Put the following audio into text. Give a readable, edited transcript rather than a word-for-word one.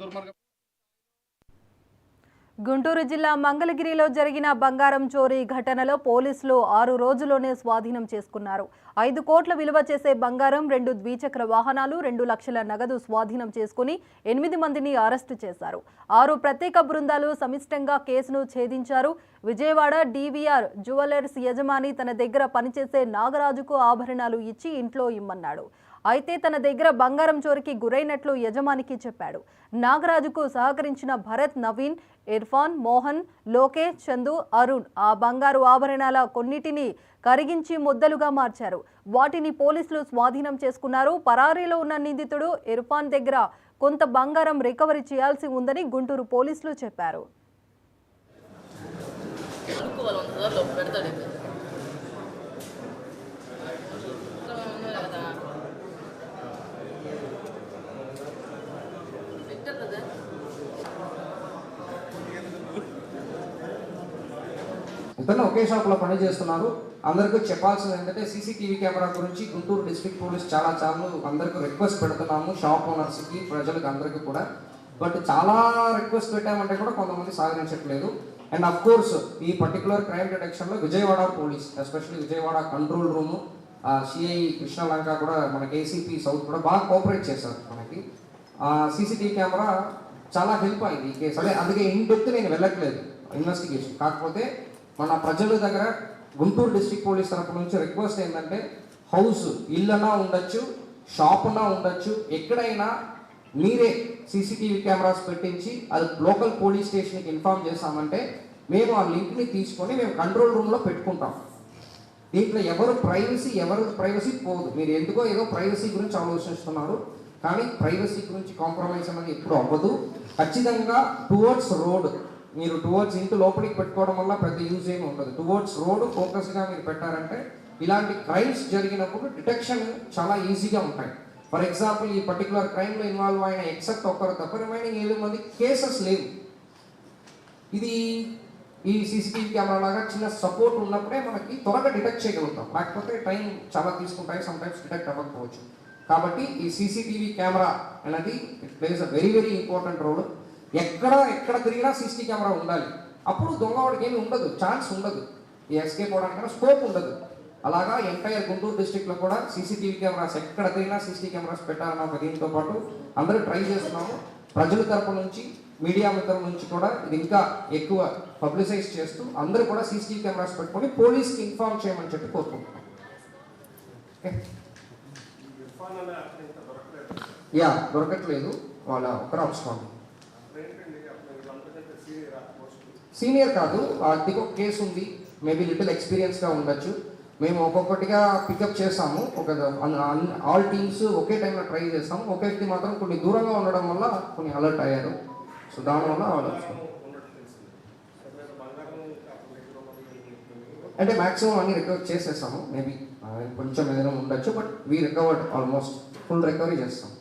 దుర్మార్గం. గుంటూరు జిల్లా మంగళగిరిలో జరిగిన బంగారం చోరీ ఘటనలో పోలీసులు 6 రోజుల్లోనే స్వాధీనం చేసుకున్నారు. 5 కోట్ల విలువ చేసే బంగారం, 2 ద్విచక్ర వాహనాలు, 2 లక్షల నగదు స్వాధీనం చేసుకుని 8 మందిని అరెస్టు చేశారు. 6 ప్రత్యేక బృందాలు సమిష్టంగా కేసును ఛేదించారు. విజయవాడ డివిఆర్ జ్యువెలర్స్ యజమాని తన దగ్గర పనిచేసే నాగరాజుకు ఆభరణాలు ఇచ్చి ఇంట్లో ఇమ్మన్నాడు. అయితే తన దగ్గర బంగారం చోరీకి గురైనట్లు యజమానికి చెప్పాడు. నాగరాజుకు సహకరించిన భరత్, నవీన్, ఇర్ఫాన్, మోహన్, లోకేష్, చందు, అరుణ్ ఆ బంగారు ఆభరణాల కొన్నిటిని కరిగించి ముద్దలుగా మార్చారు. వాటిని పోలీసులు స్వాధీనం చేసుకున్నారు. పరారీలో ఉన్న నిందితుడు ఇర్ఫాన్ దగ్గర కొంత బంగారం రికవరీ చేయాల్సి ఉందని గుంటూరు పోలీసులు చెప్పారు. ఇతను ఒకే షాప్లో పని చేస్తున్నారు. అందరికీ చెప్పాల్సింది ఏంటంటే సీసీటీవీ కెమెరా గురించి గుంటూరు డిస్ట్రిక్ట్ పోలీస్ చాలా అందరికీ రిక్వెస్ట్ పెడుతున్నాము, షాప్ ఓనర్స్కి, ప్రజలకు అందరికీ కూడా. బట్ చాలా రిక్వెస్ట్ పెట్టామంటే కూడా కొంతమంది సహకరించట్లేదు. అండ్ అఫ్ కోర్స్ ఈ పర్టికులర్ క్రైమ్ డిటెక్షన్లో Vijayawada police, especially Vijayawada control room, CI Krishnalanka కూడా, మనకి ఏసీపీ సౌత్ కూడా బాగా కోఆపరేట్ చేశారు. మనకి సీసీటీవీ కెమెరా చాలా హెల్ప్ అయింది ఈ కేసు. అదే అందుకే ఇన్ డెప్త్ నేను వెళ్ళట్లేదు ఇన్వెస్టిగేషన్. కాకపోతే మన ప్రజల దగ్గర గుంటూరు డిస్ట్రిక్ట్ పోలీస్ తరపు నుంచి రిక్వెస్ట్ ఏంటంటే, హౌస్ ఇల్లన్నా ఉండొచ్చు, షాప్ అన్నా ఉండొచ్చు, ఎక్కడైనా మీరే సీసీటీవీ కెమెరాస్ పెట్టించి అది లోకల్ పోలీస్ స్టేషన్కి ఇన్ఫార్మ్ చేస్తామంటే మేము ఆ లింక్ని తీసుకొని మేము కంట్రోల్ రూమ్లో పెట్టుకుంటాం. దీంట్లో ఎవరు ప్రైవసీ పోదు. మీరు ఎందుకో ఏదో ప్రైవసీ గురించి ఆలోచిస్తున్నారు, కానీ ప్రైవసీ గురించి కాంప్రమైజ్ అనేది ఎప్పుడు అవ్వదు. ఖచ్చితంగా టువర్డ్స్ రోడ్, మీరు టువర్డ్స్ ఇంటి లోపలికి పెట్టుకోవడం వల్ల పెద్ద యూజ్ ఏమి ఉండదు. టువర్డ్స్ రోడ్ ఫోకస్గా మీరు పెట్టారంటే ఇలాంటి క్రైమ్స్ జరిగినప్పుడు డిటెక్షన్ చాలా ఈజీగా ఉంటాయి. ఫర్ ఎగ్జాంపుల్ ఈ పర్టికులర్ క్రైమ్లో ఇన్వాల్వ్ అయిన ఎక్సెప్ట్ ఒక్కరు తప్ప రిమైనింగ్ 7 మంది కేసెస్ లేవు. ఇది ఈ సీసీటీవీ కెమెరా లాగా చిన్న సపోర్ట్ ఉన్నప్పుడే మనకి త్వరగా డిటెక్ట్ చేయగలుగుతాం, లేకపోతే టైం చాలా తీసుకుంటాయి, సమ్టైమ్స్ డిటెక్ట్ అవ్వకపోవచ్చు. కాబట్టి ఈ సీసీటీవీ కెమెరా అనేది it plays a very important role. ఎక్కడ తిరిగినా సీసీటీవీ కెమెరా ఉండాలి. అప్పుడు దొంగవాడికి ఏమి ఉండదు, ఛాన్స్ ఉండదు, ఈ ఎస్కేప్ అవడానికైనా స్కోప్ ఉండదు. అలాగా ఎంటైర్ గుంటూరు డిస్ట్రిక్ట్లో కూడా సీసీటీవీ కెమెరాస్ ఎక్కడ తిరిగినా సీసీటీవీ కెమెరాస్ పెట్టాలన్న ఒక దీంతో పాటు అందరూ ట్రై చేస్తున్నాము. ప్రజల తరపు నుంచి, మీడియా మిత్రుల నుంచి కూడా ఇది ఇంకా ఎక్కువ పబ్లిసైజ్ చేస్తూ అందరూ కూడా సీసీటీవీ కెమెరాస్ పెట్టుకొని పోలీస్కి ఇన్ఫార్మ్ చేయమని చెప్పి కోరుకుంటున్నాం. దొరకట్లేదు, వాళ్ళ ఒకరు అవసరం. సీనియర్ కాదు, అది ఒక కేసు ఉంది, మేబీ లిటిల్ ఎక్స్పీరియన్స్గా ఉండొచ్చు. మేము ఒక్కొక్కటిగా పికప్ చేస్తాము, ఆల్ టీమ్స్ ఒకే టైంలో ట్రై చేస్తాము. ఒక వ్యక్తి మాత్రం కొన్ని దూరంగా ఉండడం వల్ల కొన్ని అలర్ట్ అయ్యారు. సో దానివల్ల వాళ్ళు అంటే మ్యాక్సిమం అన్ని రికవర్ చేసేస్తాము. మేబీ కొంచెం ఏదైనా ఉండొచ్చు, but we recovered almost full recovery చేస్తాం.